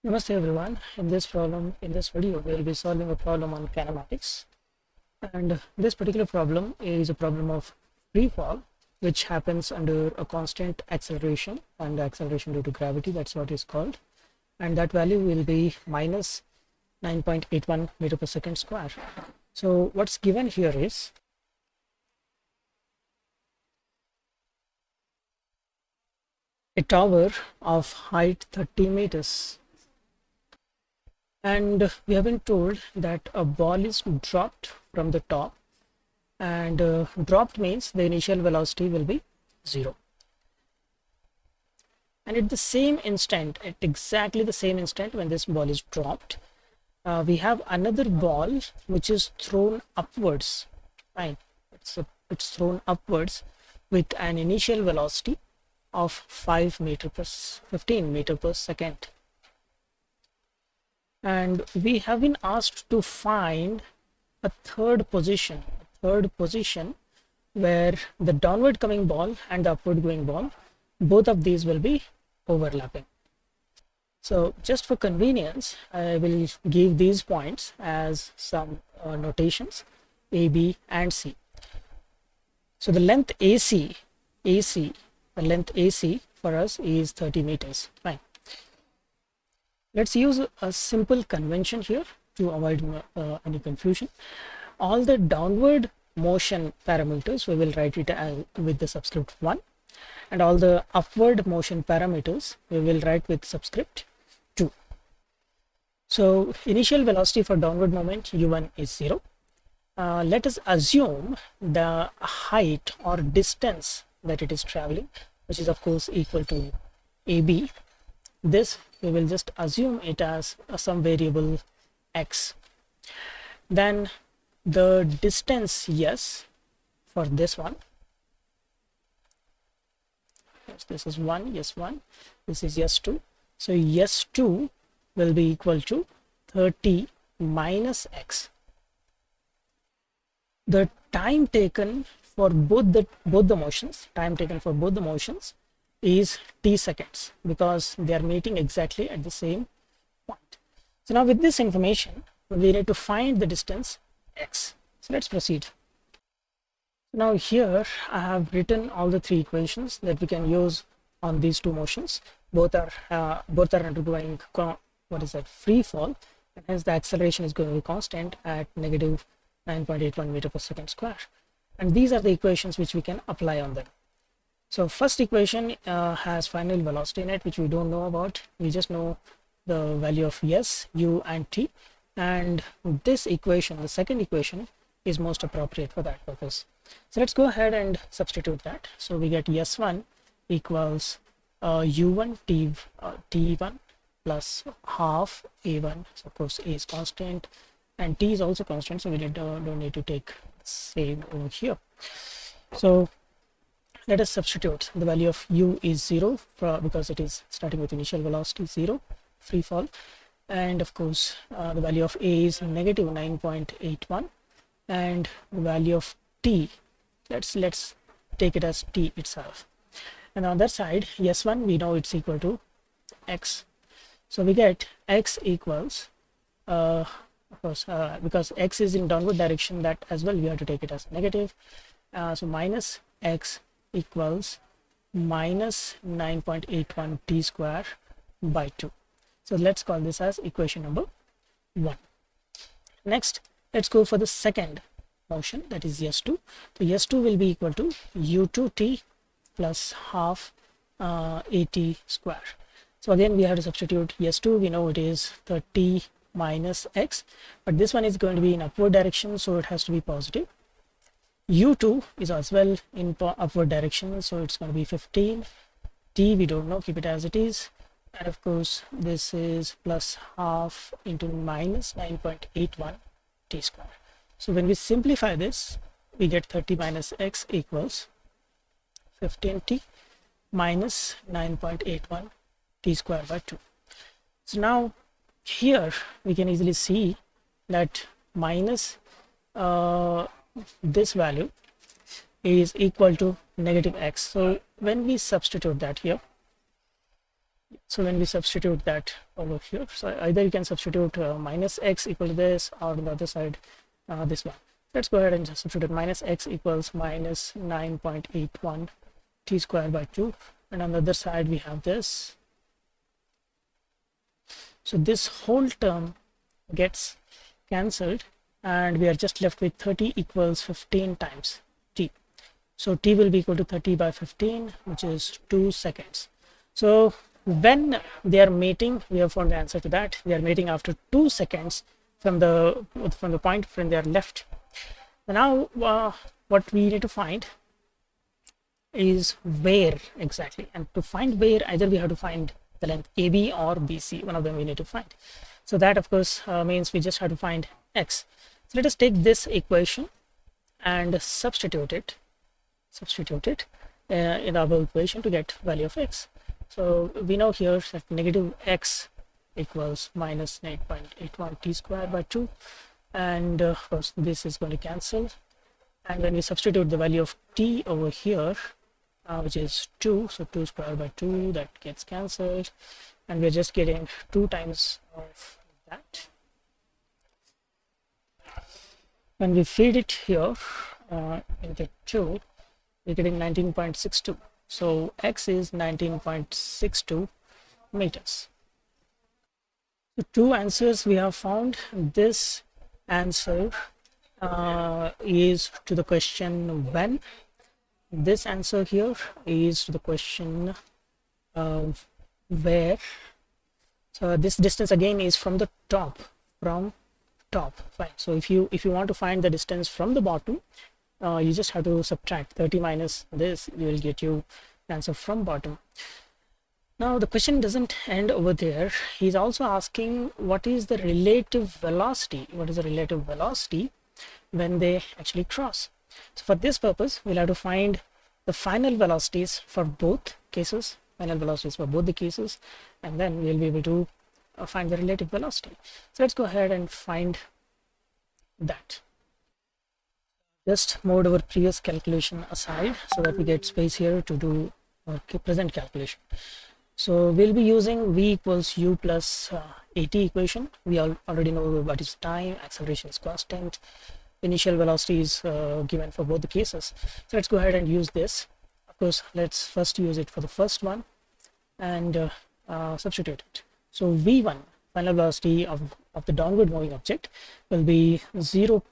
Namaste everyone. In this video, we'll be solving a problem on kinematics. And this particular problem is a problem of free fall, which happens under a constant acceleration and acceleration due to gravity. That's what is called. And that value will be minus 9.81 meter per second square. So what's given here is a tower of height 30 meters. And we have been told that a ball is dropped from the top, and dropped means the initial velocity will be 0. And at the same instant, at exactly the same instant when this ball is dropped, we have another ball which is thrown upwards. Fine, it's thrown upwards with an initial velocity of 15 meter per second. And we have been asked to find a third position where the downward coming ball and the upward going ball, both of these will be overlapping. So just for convenience, I will give these points as some notations A, B and C. So the length AC for us is 30 meters. Fine. Let's use a simple convention here to avoid any confusion. All the downward motion parameters, we will write it as with the subscript 1, and all the upward motion parameters we will write with subscript 2. So initial velocity for downward moment u1 is 0. Let us assume the height or distance that it is traveling, which is of course equal to AB. This we will just assume it as some variable x. Then the distance yes for this one, yes, this is 1, yes 1, this is yes 2. So yes 2 will be equal to 30 minus x. The time taken for both the motions, is t seconds, because they are meeting exactly at the same point. So now with this information, we need to find the distance x. So let's proceed. Now here I have written all the three equations that we can use on these two motions. Both are undergoing free fall, and hence the acceleration is going to be constant at negative 9.81 meter per second square. And these are the equations which we can apply on them. So first equation has final velocity in it, which we don't know about. We just know the value of s, u and t. And this equation, the second equation, is most appropriate for that purpose. So let's go ahead and substitute that. So we get s1 equals u1 t1 plus half a1. So of course a is constant and t is also constant, so we don't need to take same over here. So let us substitute. The value of u is 0 because it is starting with initial velocity 0, free fall. And of course the value of a is negative 9.81, and the value of t, let's take it as t itself. And on that side, s1, we know it's equal to x. So we get x equals of course because x is in downward direction, that as well we have to take it as negative. So minus x equals minus 9.81 t square by 2. So let's call this as equation number 1. Next, let's go for the second motion, that is s2. So s2 will be equal to u2t plus half at square. So again we have to substitute s2. We know it is 30 minus x, but this one is going to be in upward direction, so it has to be positive. u2 is as well in upward direction, so it's going to be 15. T we don't know, keep it as it is. And of course this is plus half into minus 9.81 t square. So when we simplify this, we get 30 minus x equals 15t minus 9.81 t square by 2. So now here we can easily see that minus this value is equal to negative x. So when we substitute that here, So when we substitute that over here, so either you can substitute minus x equal to this, or on the other side this one. Let's go ahead and just substitute minus x equals minus 9.81 t square by 2, and on the other side we have this. So this whole term gets cancelled, and we are just left with 30 equals 15 times t. So t will be equal to 30 by 15, which is 2 seconds. So when they are meeting, we have found the answer to that. They are meeting after 2 seconds from the point when they are left. Now what we need to find is where exactly, and to find where, either we have to find the length AB or BC, one of them we need to find. So that of course means we just have to find x. So let us take this equation and substitute it in the above equation to get value of x. So we know here that negative x equals minus 9.81 t square by 2, and of course this is going to cancel, and when we substitute the value of t over here, which is 2, so 2 square by 2, that gets cancelled, and we're just getting 2 times of that. When we feed it here into 2, we're getting 19.62. So x is 19.62 meters. So 2 answers we have found. This answer is to the question when. This answer here is to the question where. So this distance again is from the top, fine. So if you want to find the distance from the bottom, you just have to subtract 30 minus this, you will get you answer from bottom. Now the question doesn't end over there. He's also asking what is the relative velocity, when they actually cross. So for this purpose, we'll have to find the final velocities for both cases, and then we'll be able to find the relative velocity. So let's go ahead and find that. Just moved our previous calculation aside so that we get space here to do our present calculation. So we'll be using v equals u plus at equation. We already know what is time, acceleration is constant, initial velocity is given for both the cases. So let's go ahead and use this. Of course, let's first use it for the first one and substitute it. So v1, final velocity of the downward moving object, will be 0,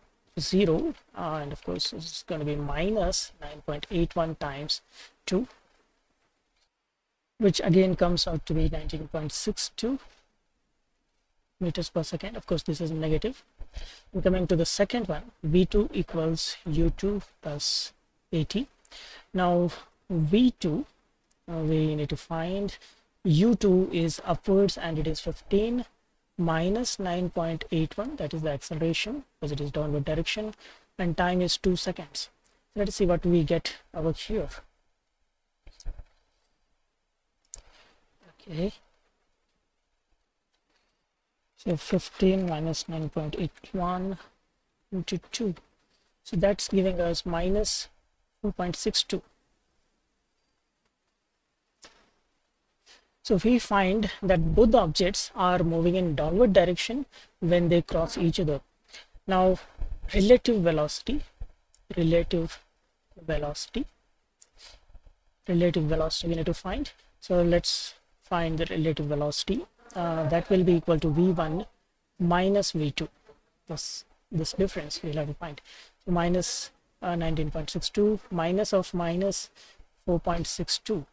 and of course it's going to be minus 9.81 times 2, which again comes out to be 19.62 meters per second. Of course this is negative. And coming to the second one, v2 equals u2 plus at. Now v2, we need to find u2 is upwards and it is 15 minus 9.81, that is the acceleration because it is downward direction, and time is 2 seconds. Let's see what we get over here. Okay, so 15 minus 9.81 into 2, so that's giving us minus 4.62. So if we find that both the objects are moving in downward direction when they cross each other. Now relative velocity we need to find. So let's find the relative velocity. That will be equal to v1 minus v2. This difference we'll have to find. So minus 19.62 minus of minus 4.62.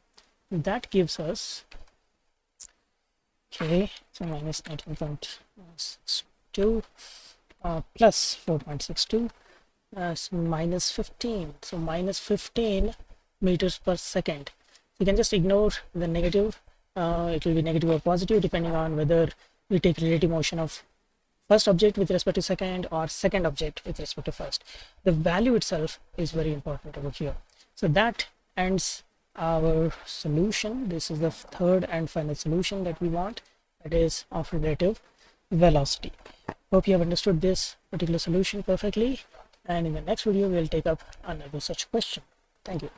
That gives us, okay, so minus 19.62 plus 4.62 minus 15. So minus 15 meters per second. You can just ignore the negative. It will be negative or positive depending on whether we take relative motion of first object with respect to second or second object with respect to first. The value itself is very important over here. So that ends our solution. This is the third and final solution that we want, that is of relative velocity. Hope you have understood this particular solution perfectly, and in the next video we'll take up another such question. Thank you.